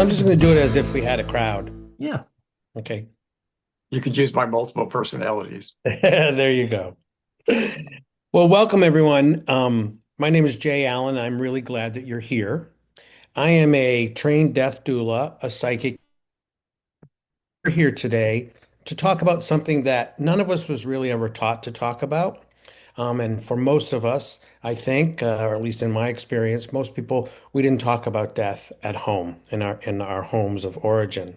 I'm just going to do it as if we had a crowd. Yeah, Okay. you could use my multiple personalities. There you go. Well, welcome everyone. My name is Jay Allen. I'm really glad that you're here. I am a trained death doula, a psychic. We're here today to talk about something that none of us was really ever taught to talk about. And for most of us, I think, or at least in my experience, most people, we didn't talk about death at home in our homes of origin.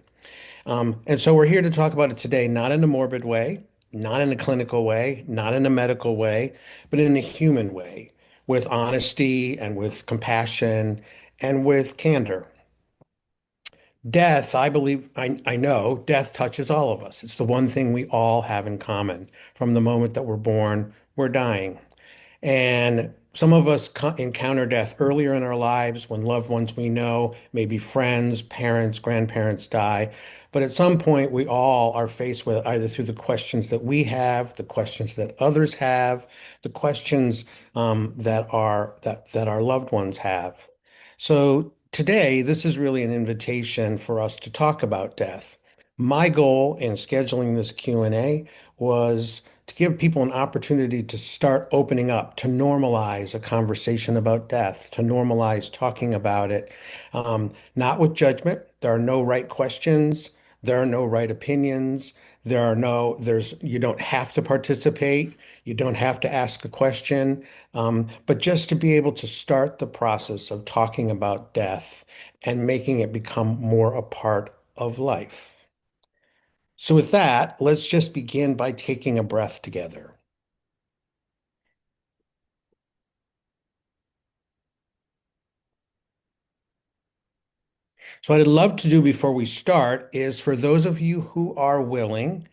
And so we're here to talk about it today, not in a morbid way, not in a clinical way, not in a medical way, but in a human way, with honesty and with compassion and with candor. Death, I believe, I know death touches all of us. It's the one thing we all have in common. From the moment that we're born, we're dying. And some of us encounter death earlier in our lives when loved ones we know, maybe friends, parents, grandparents die. But at some point, we all are faced with either through the questions that we have, the questions that others have, the questions that our loved ones have. So today, this is really an invitation for us to talk about death. My goal in scheduling this Q&A was to give people an opportunity to start opening up, to normalize a conversation about death, to normalize talking about it, not with judgment. There are no right questions. There are no right opinions. You don't have to participate. You don't have to ask a question, but just to be able to start the process of talking about death and making it become more a part of life. So, with that, let's just begin by taking a breath together. So, what I'd love to do before we start is for those of you who are willing,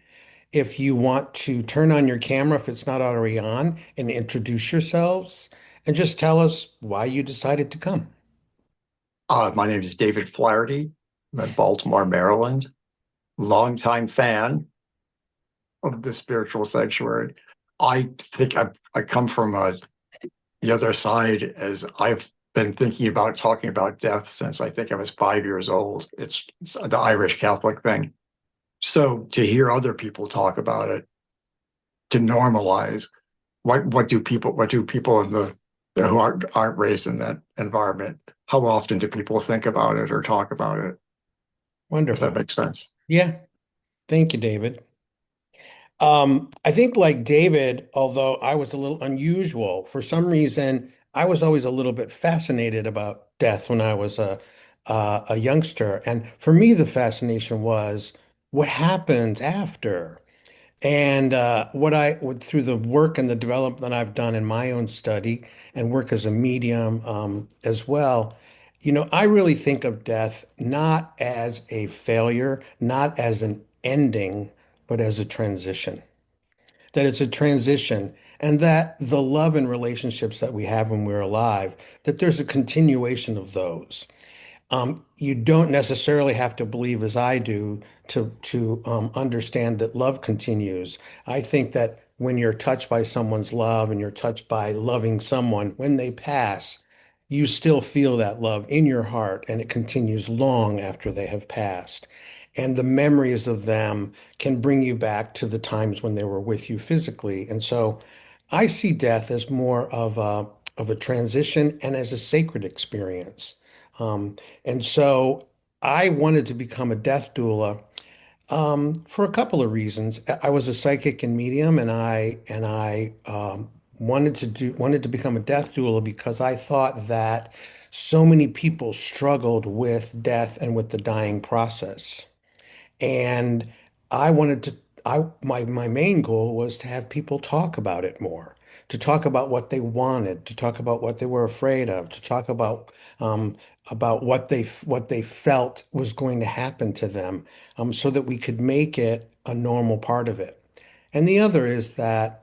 if you want to turn on your camera, if it's not already on, and introduce yourselves and just tell us why you decided to come. My name is David Flaherty. I'm in Baltimore, Maryland. Longtime fan of the spiritual sanctuary. I think I come from the other side as I've been thinking about talking about death since I think I was 5 years old. It's the Irish Catholic thing. So to hear other people talk about it, to normalize what do people in the who aren't raised in that environment, how often do people think about it or talk about it? If that Wonderful. makes sense. Yeah. Thank you, David. I think like David, although I was a little unusual, for some reason, I was always a little bit fascinated about death when I was a youngster. And for me, the fascination was what happens after. And through the work and the development that I've done in my own study and work as a medium as well, I really think of death not as a failure, not as an ending, but as a transition. That it's a transition, and that the love and relationships that we have when we're alive, that there's a continuation of those. You don't necessarily have to believe as I do to understand that love continues. I think that when you're touched by someone's love and you're touched by loving someone, when they pass, you still feel that love in your heart and it continues long after they have passed. And the memories of them can bring you back to the times when they were with you physically. And so I see death as more of a transition and as a sacred experience. And so I wanted to become a death doula for a couple of reasons. I was a psychic and medium, and I wanted to become a death doula because I thought that so many people struggled with death and with the dying process. And I wanted to, my main goal was to have people talk about it more, to talk about what they wanted, to talk about what they were afraid of, to talk about what they felt was going to happen to them, so that we could make it a normal part of it. And the other is that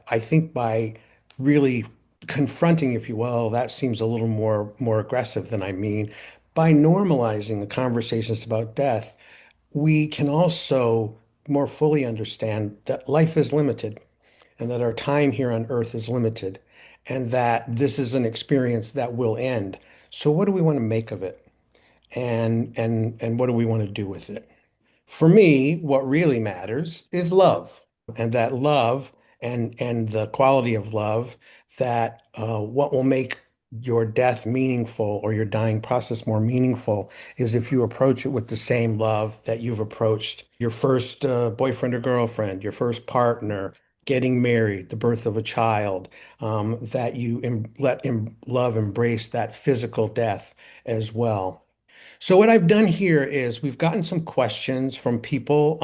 I think by really confronting, if you will, that seems a little more aggressive than I mean, by normalizing the conversations about death we can also more fully understand that life is limited and that our time here on earth is limited and that this is an experience that will end. So, what do we want to make of it? and what do we want to do with it? For me, what really matters is love, and that love and the quality of love that what will make your death meaningful or your dying process more meaningful is if you approach it with the same love that you've approached your first boyfriend or girlfriend, your first partner, getting married, the birth of a child, that you love embrace that physical death as well. So what I've done here is we've gotten some questions from people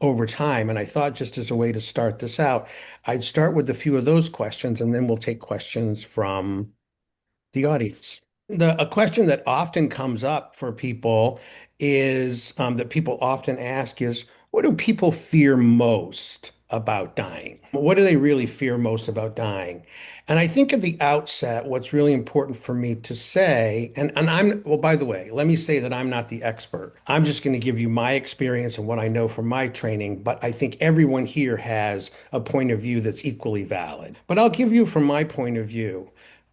over time, and I thought just as a way to start this out, I'd start with a few of those questions, and then we'll take questions from the audience. A question that often comes up for people is that people often ask is, what do people fear most about dying? What do they really fear most about dying? And I think at the outset, what's really important for me to say, well, by the way, let me say that I'm not the expert. I'm just going to give you my experience and what I know from my training, but I think everyone here has a point of view that's equally valid. But I'll give you from my point of view.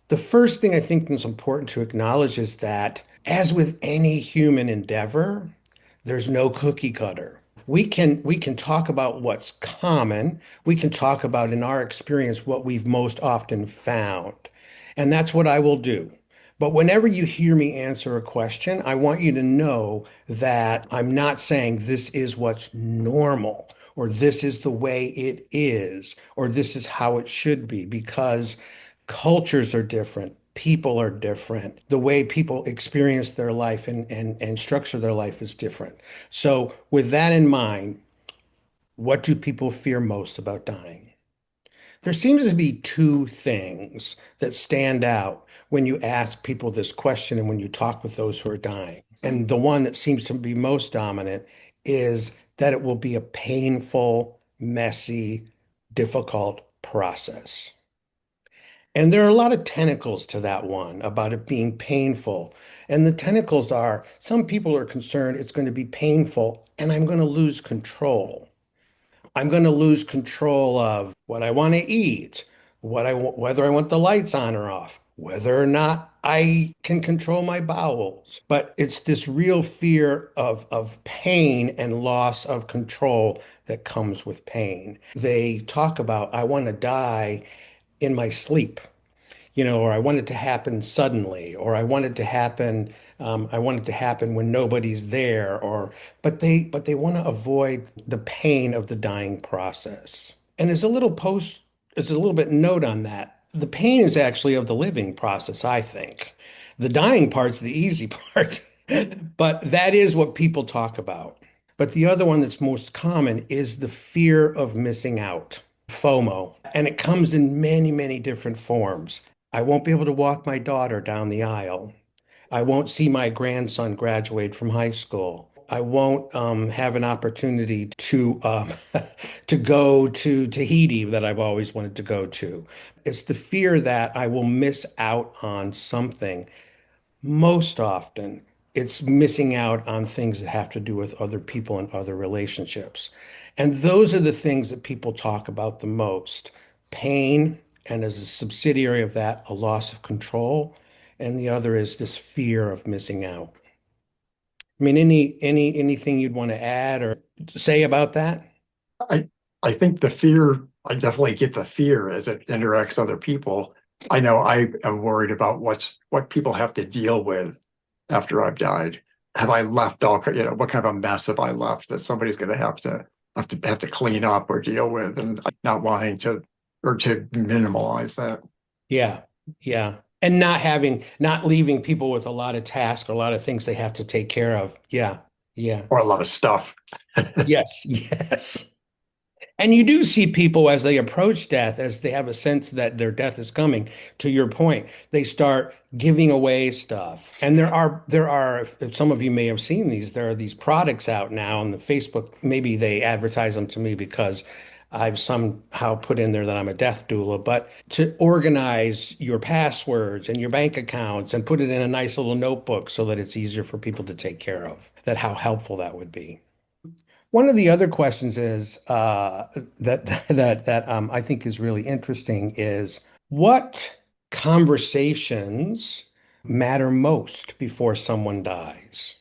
The first thing I think is important to acknowledge is that, as with any human endeavor, there's no cookie cutter. We can talk about what's common. We can talk about in our experience what we've most often found. And that's what I will do. But whenever you hear me answer a question, I want you to know that I'm not saying this is what's normal or this is the way it is or this is how it should be because cultures are different. People are different. The way people experience their life and structure their life is different. So, with that in mind, what do people fear most about dying? There seems to be two things that stand out when you ask people this question and when you talk with those who are dying. And the one that seems to be most dominant is that it will be a painful, messy, difficult process. And there are a lot of tentacles to that one about it being painful. And the tentacles are some people are concerned it's going to be painful and I'm going to lose control. I'm going to lose control of what I want to eat, whether I want the lights on or off, whether or not I can control my bowels. But it's this real fear of pain and loss of control that comes with pain. They talk about, I want to die in my sleep, or I want it to happen suddenly, or I want it to happen when nobody's there, but they want to avoid the pain of the dying process. And as a little bit note on that, the pain is actually of the living process, I think. The dying part's the easy part, but that is what people talk about. But the other one that's most common is the fear of missing out, FOMO. And it comes in many, many different forms. I won't be able to walk my daughter down the aisle. I won't see my grandson graduate from high school. I won't have an opportunity to go to Tahiti that I've always wanted to go to. It's the fear that I will miss out on something. Most often, it's missing out on things that have to do with other people and other relationships. And those are the things that people talk about the most. Pain, and as a subsidiary of that, a loss of control. And the other is this fear of missing out. I mean, anything you'd want to add or say about that? I I think the fear, I definitely get the fear as it interacts other people. I know I am worried about what people have to deal with after I've died. Have I left what kind of a mess have I left that somebody's going to have to clean up or deal with, and not wanting to or to minimalize that, Yeah, yeah. And not leaving people with a lot of tasks, a lot of things they have to take care of. Yeah, yeah. or a lot of stuff. Yes, yes. And you do see people as they approach death, as they have a sense that their death is coming, to your point, they start giving away stuff. And if some of you may have seen these, there are these products out now on the Facebook. Maybe they advertise them to me because I've somehow put in there that I'm a death doula, but to organize your passwords and your bank accounts and put it in a nice little notebook so that it's easier for people to take care of, that how helpful that would be. One of the other questions is that I think is really interesting is what conversations matter most before someone dies.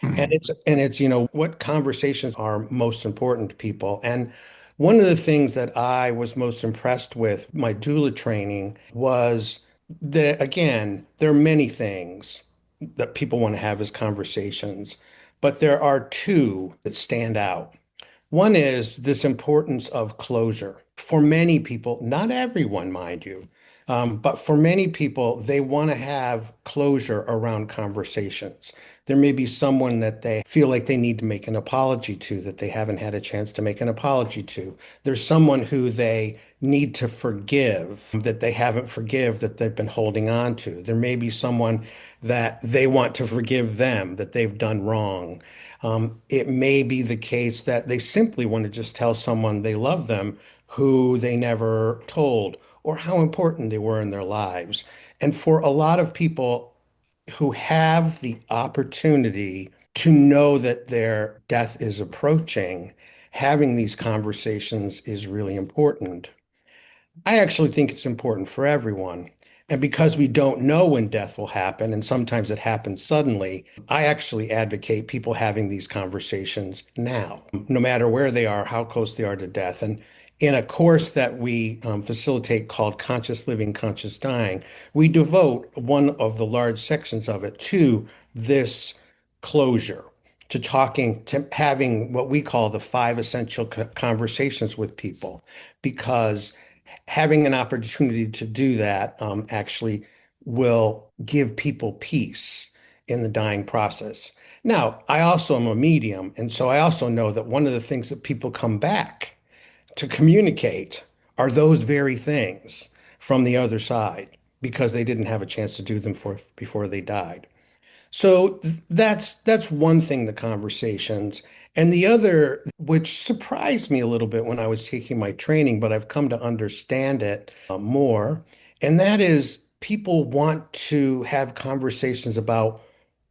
And Hmm. it's what conversations are most important to people. And one of the things that I was most impressed with my doula training was that, again, there are many things that people want to have as conversations, but there are two that stand out. One is this importance of closure. For many people, not everyone, mind you, but for many people, they want to have closure around conversations. There may be someone that they feel like they need to make an apology to that they haven't had a chance to make an apology to. There's someone who they need to forgive that they haven't forgive that they've been holding on to. There may be someone that they want to forgive them that they've done wrong. It may be the case that they simply want to just tell someone they love them who they never told or how important they were in their lives. And for a lot of people who have the opportunity to know that their death is approaching, having these conversations is really important. I actually think it's important for everyone. And because we don't know when death will happen, and sometimes it happens suddenly, I actually advocate people having these conversations now, no matter where they are, how close they are to death. And in a course that we facilitate called Conscious Living, Conscious Dying, we devote one of the large sections of it to this closure, to talking, to having what we call the five essential conversations with people, because having an opportunity to do that actually will give people peace in the dying process. Now, I also am a medium, and so I also know that one of the things that people come back to communicate are those very things from the other side because they didn't have a chance to do them before they died. So that's one thing, the conversations. And the other, which surprised me a little bit when I was taking my training, but I've come to understand it more, and that is people want to have conversations about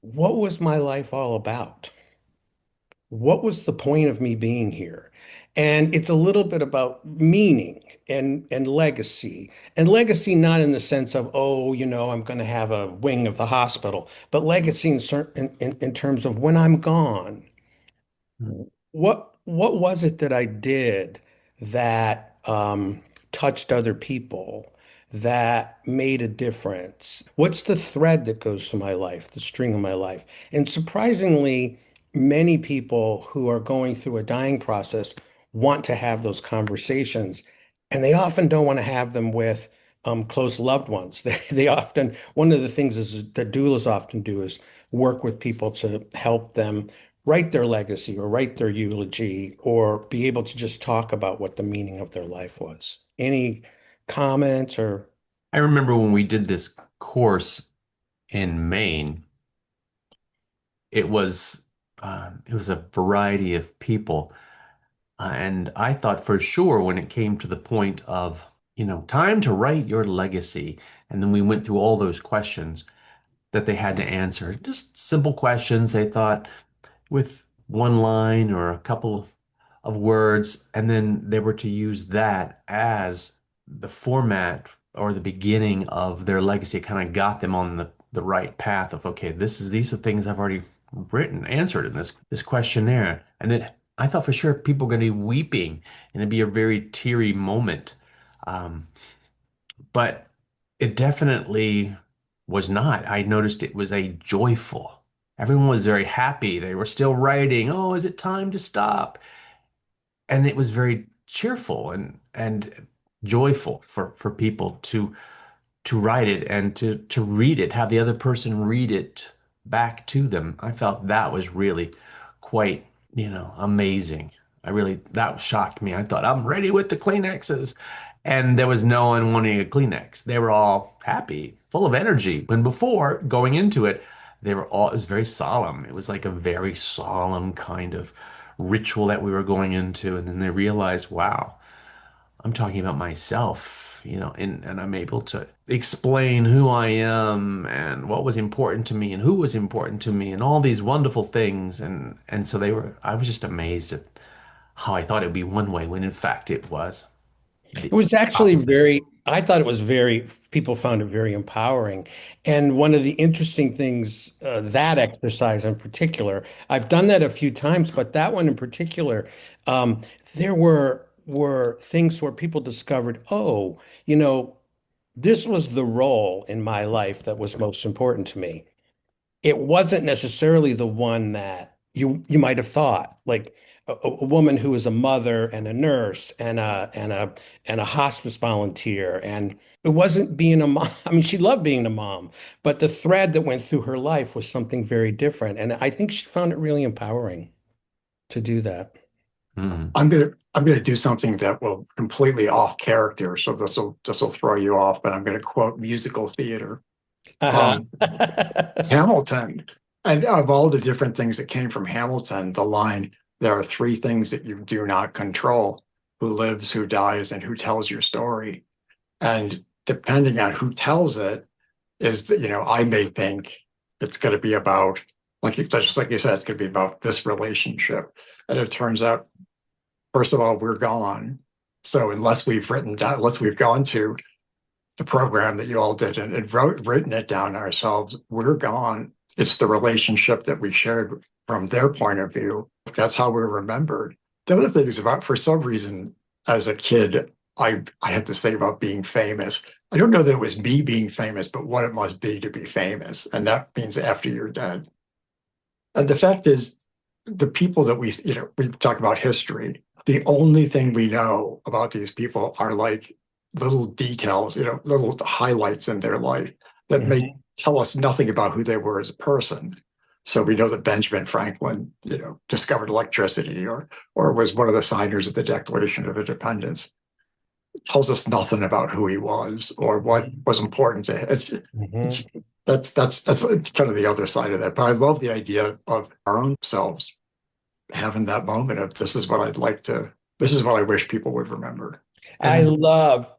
what was my life all about? What was the point of me being here? And it's a little bit about meaning and legacy. And legacy not in the sense of, oh, I'm going to have a wing of the hospital, but legacy in terms of when I'm gone, what was it that I did that touched other people, that made a difference? What's the thread that goes through my life, the string of my life? And surprisingly, many people who are going through a dying process want to have those conversations, and they often don't want to have them with close loved ones. They often, one of the things is that doulas often do is work with people to help them write their legacy or write their eulogy or be able to just talk about what the meaning of their life was. Any comments or I remember when we did this course in Maine, it was it was a variety of people, and I thought for sure when it came to the point of, time to write your legacy, and then we went through all those questions that they had to answer, just simple questions. They thought with one line or a couple of words, and then they were to use that as the format or the beginning of their legacy. It kind of got them on the right path of, okay, these are things I've already written, answered in this questionnaire. And then I thought for sure people were going to be weeping and it'd be a very teary moment. Um, but it definitely was not. I noticed it was a joyful. Everyone was very happy. They were still writing. Oh, is it time to stop? And it was very cheerful and joyful for people to write it and to read it, have the other person read it back to them. I felt that was really quite, amazing. That shocked me. I thought, I'm ready with the Kleenexes. And there was no one wanting a Kleenex. They were all happy, full of energy. When before going into it, it was very solemn. It was like a very solemn kind of ritual that we were going into. And then they realized, wow, I'm talking about myself, and I'm able to explain who I am and what was important to me and who was important to me and all these wonderful things. And so I was just amazed at how I thought it would be one way when in fact it was. It the was actually opposite. very, I thought it was very, people found it very empowering. And one of the interesting things, that exercise in particular, I've done that a few times, but that one in particular, um, there were things where people discovered, oh, you know, this was the role in my life that was most important to me. It wasn't necessarily the one that you might have thought, like a woman who was a mother and a nurse and a hospice volunteer, and it wasn't being a mom. I mean, she loved being a mom, but the thread that went through her life was something very different, and I think she found it really empowering to do that. Mm. I'm gonna do something that will completely off character, so this will throw you off, but I'm gonna quote musical theater. Uh-huh. Um, Hamilton. And of all the different things that came from Hamilton, the line, there are three things that you do not control: who lives, who dies, and who tells your story. And depending on who tells it, is that, I may think it's going to be about, just like you said, it's going to be about this relationship. And it turns out, first of all, we're gone. So unless we've gone to the program that you all did and written it down ourselves, we're gone. It's the relationship that we shared from their point of view. That's how we're remembered. The other thing is about, for some reason, as a kid, I had to say about being famous. I don't know that it was me being famous, but what it must be to be famous. And that means after you're dead. And the fact is, the people that we talk about history, the only thing we know about these people are like little details, little highlights in their life that may Mhm. tell us nothing about who they were as a person. So we know that Benjamin Franklin, discovered electricity or was one of the signers of the Declaration of Independence. It tells us nothing about who he was or what was important to him. It's Mhm. that's kind of the other side of that. But I love the idea of our own selves having that moment of this is what I wish people would remember. And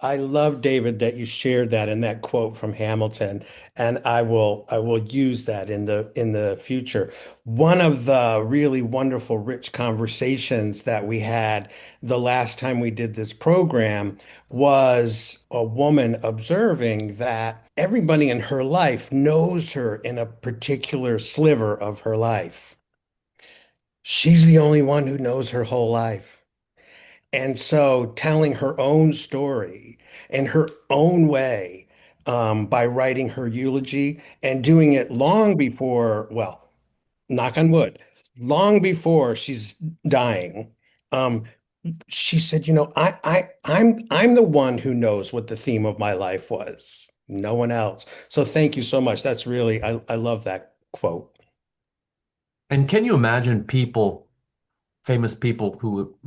I love, David, that you shared that in that quote from Hamilton, and I will use that in the future. One of the really wonderful, rich conversations that we had the last time we did this program was a woman observing that everybody in her life knows her in a particular sliver of her life. She's the only one who knows her whole life. And so telling her own story in her own way, by writing her eulogy and doing it long before, well, knock on wood, long before she's dying. Um, she said, I'm the one who knows what the theme of my life was. No one else. So thank you so much. That's really, I love that quote. And can you imagine people, famous people who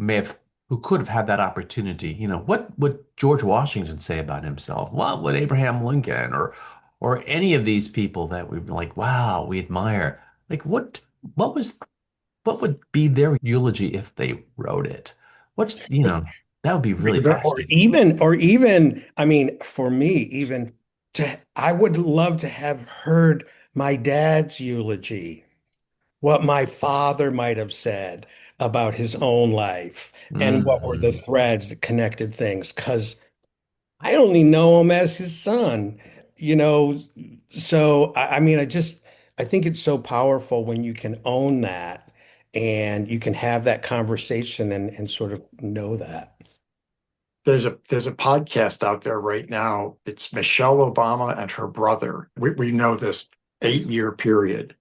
could have had that opportunity? What would George Washington say about himself? What would Abraham Lincoln or any of these people that we've been like, wow, we admire? Like what was what would be their eulogy if they wrote it? That would be really fascinating. Or even, I mean, for me, even I would love to have heard my dad's eulogy, what my father might have said about his own life, and what were the Mhm. threads that connected things. Because I only know him as his son, you know. So, I mean, I think it's so powerful when you can own that and you can have that conversation and sort of know that. there's a podcast out there right now. It's Michelle Obama and her brother. We know this 8-year period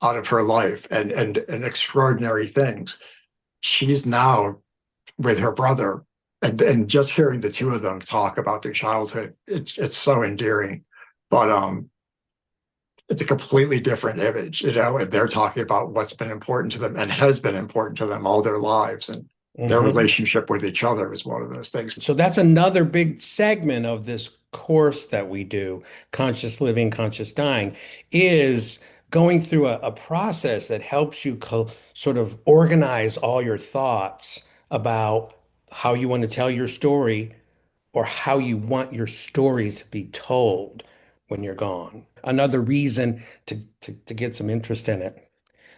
out of her life and extraordinary things. She's now with her brother, and just hearing the two of them talk about their childhood, it's so endearing. But it's a completely different image, and they're talking about what's been important to them and has been important to them all their lives, and their Mhm. relationship with each other is one of those things. So that's another big segment of this course that we do, Conscious Living, Conscious Dying, is going through a process that helps you sort of organize all your thoughts about how you want to tell your story or how you want your story to be told when you're gone. Another reason to get some interest in it.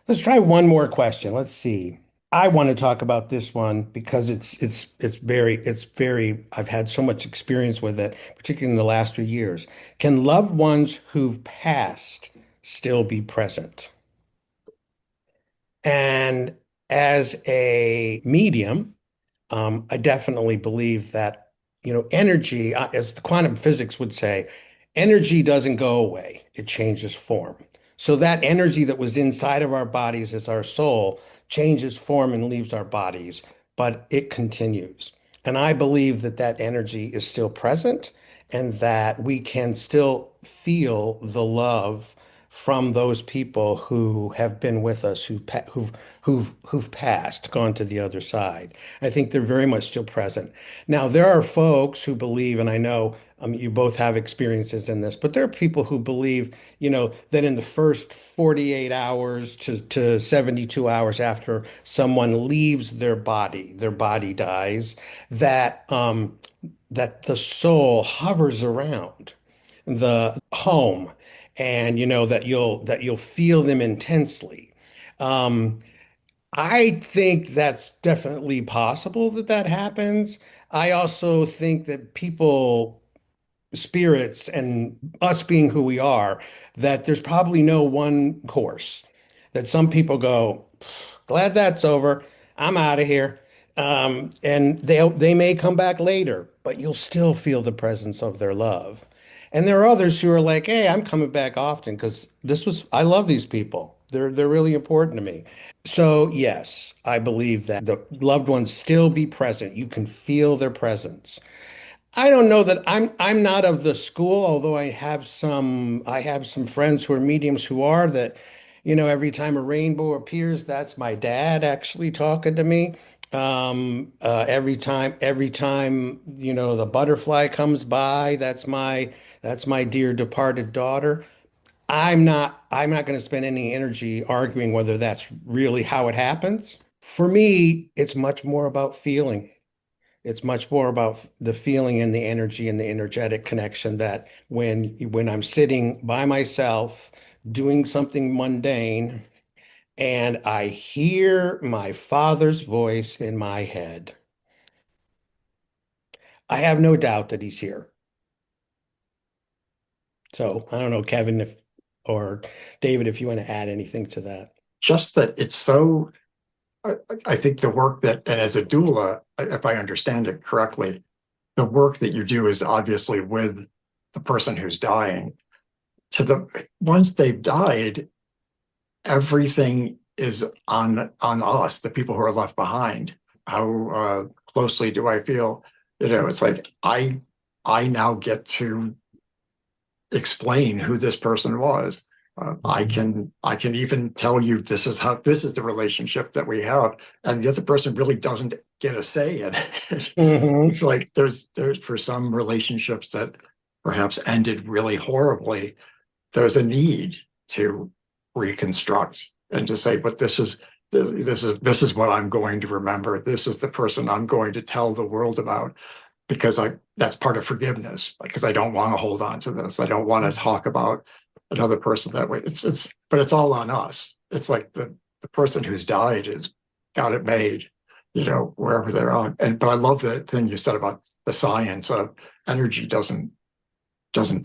Let's try one more question. Let's see. I want to talk about this one because it's very I've had so much experience with it, particularly in the last few years. Can loved ones who've passed still be present? And as a medium, I definitely believe that, energy, as the quantum physics would say, energy doesn't go away, it changes form. So that energy that was inside of our bodies as our soul changes form and leaves our bodies, but it continues. And I believe that that energy is still present and that we can still feel the love from those people who have been with us, who've passed, gone to the other side. I think they're very much still present. Now, there are folks who believe, and I know you both have experiences in this, but there are people who believe, that in the first 48 hours to 72 hours after someone leaves their body dies, that the soul hovers around the home, and that you'll feel them intensely. Um, I think that's definitely possible that that happens. I also think that spirits, and us being who we are, that there's probably no one course. That some people go, glad that's over. I'm out of here. And they may come back later, but you'll still feel the presence of their love. And there are others who are like, hey, I'm coming back often because I love these people. They're really important to me. So yes, I believe that the loved ones still be present. You can feel their presence. I don't know that I'm not of the school, although I have some friends who are mediums who are that, every time a rainbow appears, that's my dad actually talking to me. Every time, the butterfly comes by, that's my dear departed daughter. I'm not going to spend any energy arguing whether that's really how it happens. For me, it's much more about feeling. It's much more about the feeling and the energy and the energetic connection that when I'm sitting by myself doing something mundane and I hear my father's voice in my head, I have no doubt that he's here. So I don't know, Kevin, if or David, if you want to add anything to that. Just that it's so, I, I think the work that, and as a doula, if I understand it correctly, the work that you do is obviously with the person who's dying. To the once they've died, everything is on us, the people who are left behind. How closely do I feel? It's like I now get to explain who this person was. Mhm. I can even tell you this is the relationship that we have, and the other person really doesn't get a say in it. Hmm. It's like there's for some relationships that perhaps ended really horribly, there's a need to reconstruct and to say, but this is what I'm going to remember. This is the person I'm going to tell the world about because I that's part of forgiveness. Because I don't want to hold on to this. I don't want to talk about another person that way. But it's all on us. It's like the person who's died is got it made, wherever they're on. And but I love the thing you said about the science of energy doesn't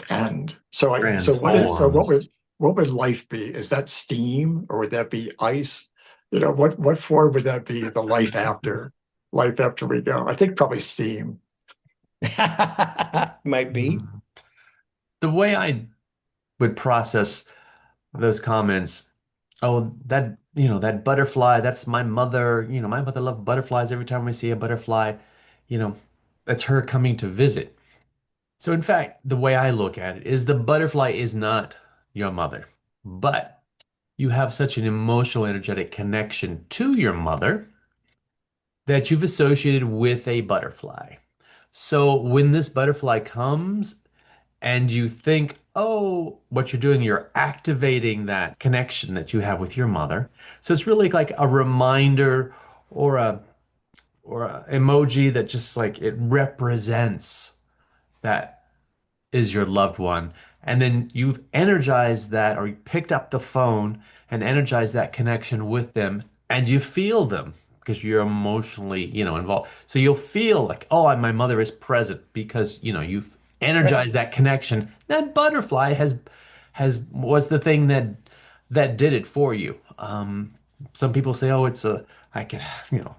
end. So Transforms. what would life be? Is that steam or would that be ice? What form would that be? The life after we go? I think probably steam. Might be. Mhm. The way I would process those comments, oh, that butterfly, that's my mother. My mother loved butterflies. Every time we see a butterfly, you know, that's her coming to visit. So, in fact, the way I look at it is the butterfly is not your mother, but you have such an emotional, energetic connection to your mother that you've associated with a butterfly. So, when this butterfly comes and you think, oh, what you're doing, you're activating that connection that you have with your mother. So, it's really like a reminder or a emoji that just like it represents that is your loved one. And then you've energized that, or you picked up the phone and energized that connection with them, and you feel them because you're emotionally, involved. So you'll feel like, oh, my mother is present because, you've Right. energized that connection. That butterfly has was the thing that did it for you. Some people say, oh, I could, you know,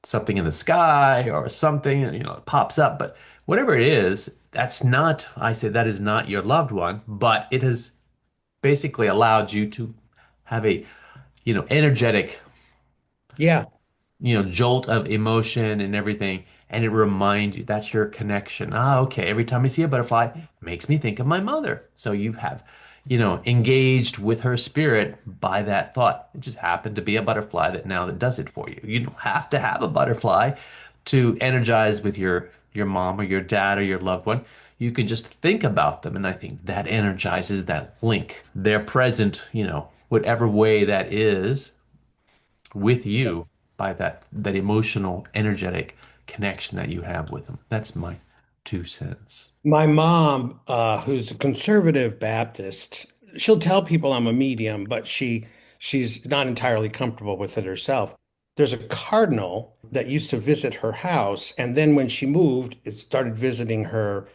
something in the sky or something, it pops up. But whatever it is, I say that is not your loved one, but it has basically allowed you to have a, energetic, Yeah. jolt of emotion and everything. And it reminds you that's your connection. Ah, okay. Every time I see a butterfly, it makes me think of my mother. So you have, engaged with her spirit by that thought. It just happened to be a butterfly that does it for you. You don't have to have a butterfly to energize with your mom or your dad or your loved one. You can just think about them, and I think that energizes that link. They're present, whatever way that is with you by that emotional, energetic connection that you have with them. That's my 2 cents. My mom, who's a conservative Baptist, she'll tell people I'm a medium, but she's not entirely comfortable with it herself. There's a cardinal that used to visit her house, and then when she moved, it started visiting her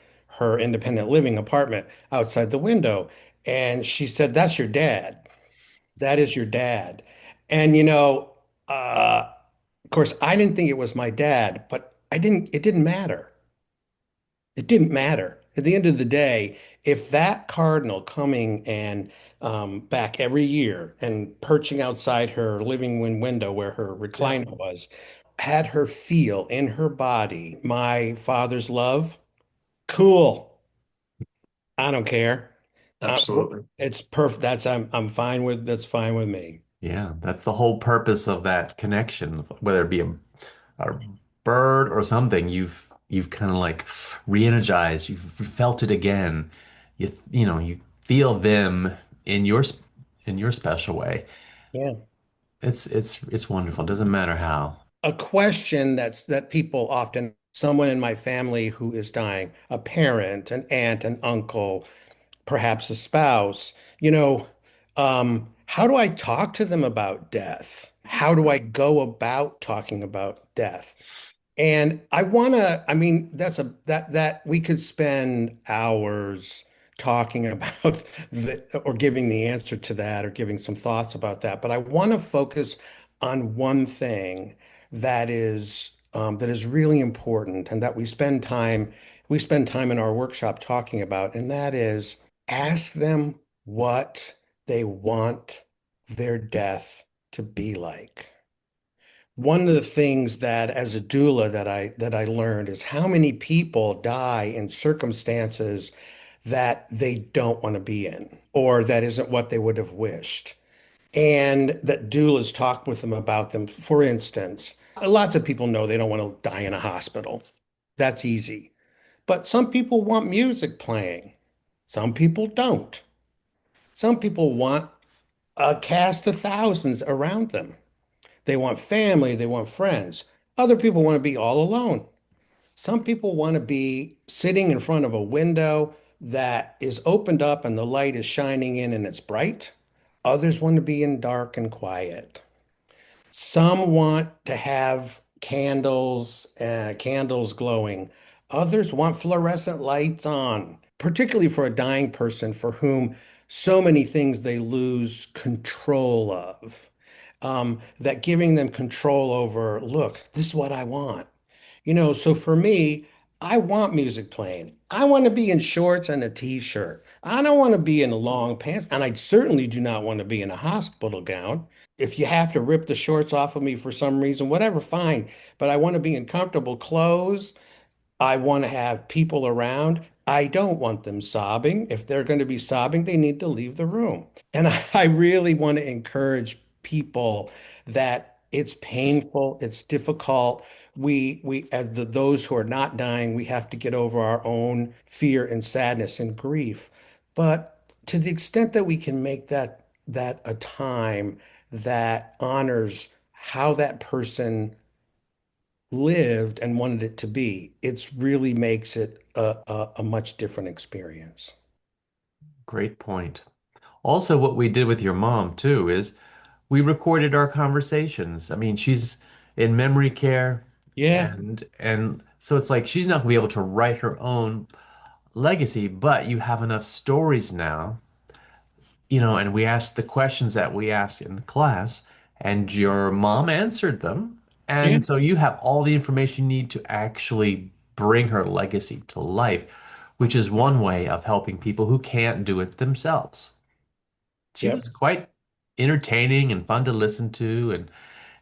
independent living apartment outside the window. And she said, "That's your dad. That is your dad." And of course, I didn't think it was my dad, but it didn't matter. It didn't matter. At the end of the day, if that cardinal coming and back every year and perching outside her living room window where her Yeah, recliner was, had her feel in her body my father's love, cool. I don't care. Uh, absolutely. it's perfect. I'm fine with that's fine with me. Yeah, that's the whole purpose of that connection, whether it be a bird or something. You've kind of like re-energized. You've felt it again. You feel them in your special way. Yeah. It's wonderful. It doesn't matter how. A question that people often, someone in my family who is dying, a parent, an aunt, an uncle, perhaps a spouse, how do I talk to them about death? How do I go about talking about death? And I mean, that we could spend hours talking about or giving the answer to that or giving some thoughts about that. But I want to focus on one thing that is really important and that we spend time in our workshop talking about, and that is ask them what they want their death to be like. One of the things that as a doula that I learned is how many people die in circumstances that they don't want to be in or that isn't what they would have wished. And that doulas talk with them about them. For instance, lots of people know they don't want to die in a hospital. That's easy. But some people want music playing. Some people don't. Some people want a cast of thousands around them. They want family, they want friends. Other people want to be all alone. Some people want to be sitting in front of a window that is opened up and the light is shining in and it's bright. Others want to be in dark and quiet. Some want to have candles glowing. Others want fluorescent lights on, particularly for a dying person for whom so many things they lose control of. That giving them control over, look, this is what I want. So for me, I want music playing. I want to be in shorts and a t-shirt. I don't want to be in long pants, and I certainly do not want to be in a hospital gown. If you have to rip the shorts off of me for some reason, whatever, fine. But I want to be in comfortable clothes. I want to have people around. I don't want them sobbing. If they're going to be sobbing, they need to leave the room. And I really want to encourage people that it's painful, it's difficult. As those who are not dying, we have to get over our own fear and sadness and grief. But to the extent that we can make that a time that honors how that person lived and wanted it to be, it's really makes it a much different experience. Great point. Also, what we did with your mom too is we recorded our conversations. I mean, in memory care. Yeah, And so it's like she's not gonna be able to write her own legacy, but you have enough stories now, and we asked the questions that we asked in the class, and your mom answered them. yeah, And so you have all the information you need to actually bring her legacy to life, which is one way of helping people who can't do it themselves. She was yep, quite entertaining and fun to listen to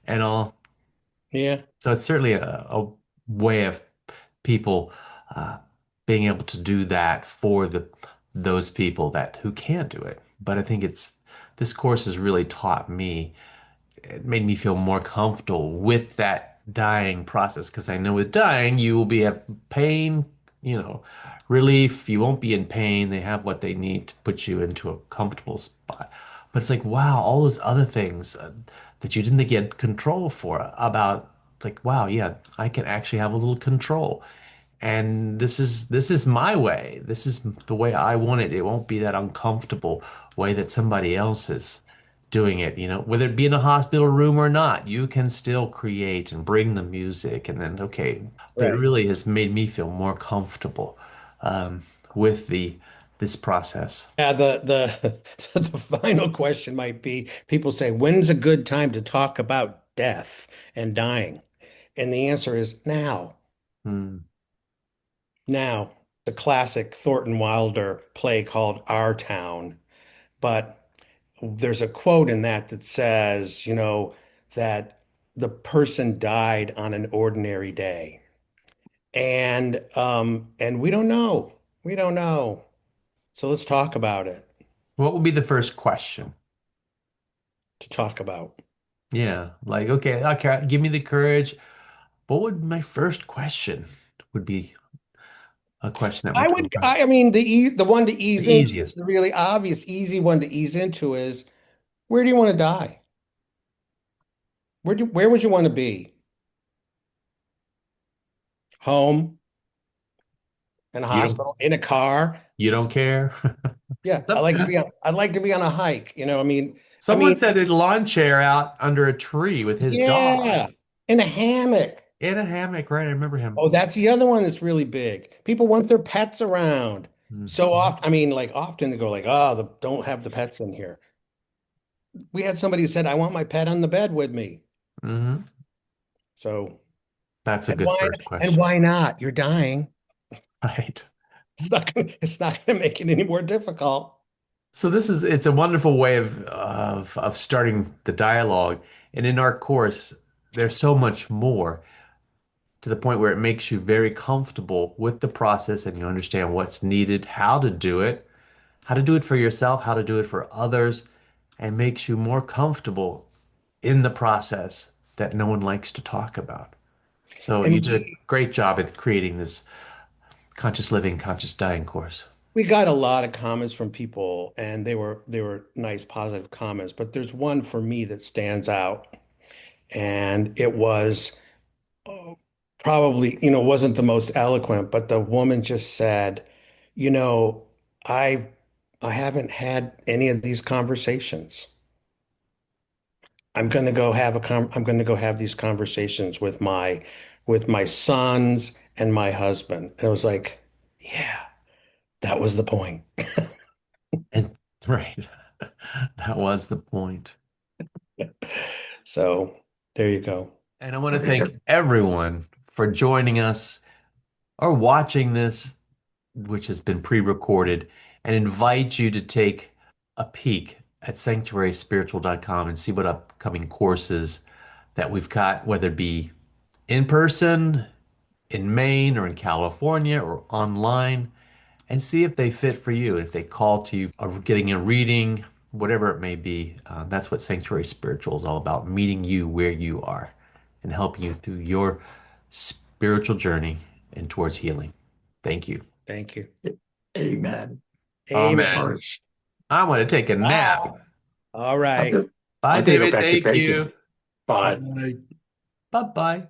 and all. yeah. So it's certainly a way of people uh, being able to do that for those people that who can't do it. But I think this course has really taught me. It made me feel more comfortable with that dying process because I know with dying you will be have pain, relief. You won't be in pain. They have what they need to put you into a comfortable spot. But it's like, wow, all those other things that you didn't get control for about. It's like, wow, yeah, I can actually have a little control. And this is my way. This is the way I want it. It won't be that uncomfortable way that somebody else is doing it, whether it be in a hospital room or not, you can still create and bring the music and then okay. But it Right. really has made me feel more comfortable with this process. Yeah, the final question might be people say, when's a good time to talk about death and dying? And the answer is now. Hmm. Now. The classic Thornton Wilder play called Our Town. But there's a quote in that that says, that the person died on an ordinary day. And we don't know. We don't know. So let's talk about it. What would be the first question? To talk about. Yeah, like okay, give me the courage. What would my first question would be a question that would come across I mean, the one to the ease into, easiest. the really obvious, easy one to ease into is, where do you want to die? Where would you want to be? Home, in a You don't hospital, in a car? you don't care? Yeah, I'd like to be on a hike. I Someone mean, said a lawn chair out under a tree with his dog yeah, in a hammock. in a hammock, right? I remember him. Oh, that's the other one that's really big. People want their pets around. So Mhm. often, I mean, like often they go like, oh, don't have the pets in here. We had somebody who said, I want my pet on the bed with me. Hmm. So, That's a and good why, first and question. why not? You're dying. Right. It's not gonna make it any more difficult. So it's a wonderful way of starting the dialogue. And in our course, there's so much more to the point where it makes you very comfortable with the process and you understand what's needed, how to do it for yourself, how to do it for others, and makes you more comfortable in the process that no one likes to talk about. So you And did a great job at creating this conscious living, conscious dying course. we got a lot of comments from people, and they were nice, positive comments. But there's one for me that stands out, and it was probably, wasn't the most eloquent, but the woman just said, you know, I I haven't had any of these conversations. I'm going to go have these conversations with my sons and my husband. And it was like, yeah, that was the point. And right, that was the point. So there you go. And I want to thank everyone for joining us or watching this, which has been pre-recorded, and invite you to take a peek at sanctuaryspiritual.com and see what upcoming courses that we've got, whether it be in person, in Maine, or in California, or online, and see if they fit for you. If they call to you or getting a reading, whatever it may be, that's what Sanctuary Spiritual is all about, meeting you where you are and helping you through your spiritual journey and towards healing. Thank you. Thank you. Amen. Amen. All Amen. right. I want to take a nap. Wow. All I'm right. gonna, Bye, I'm gonna go David. back to Thank baking. you. Bye. Bye. Bye bye.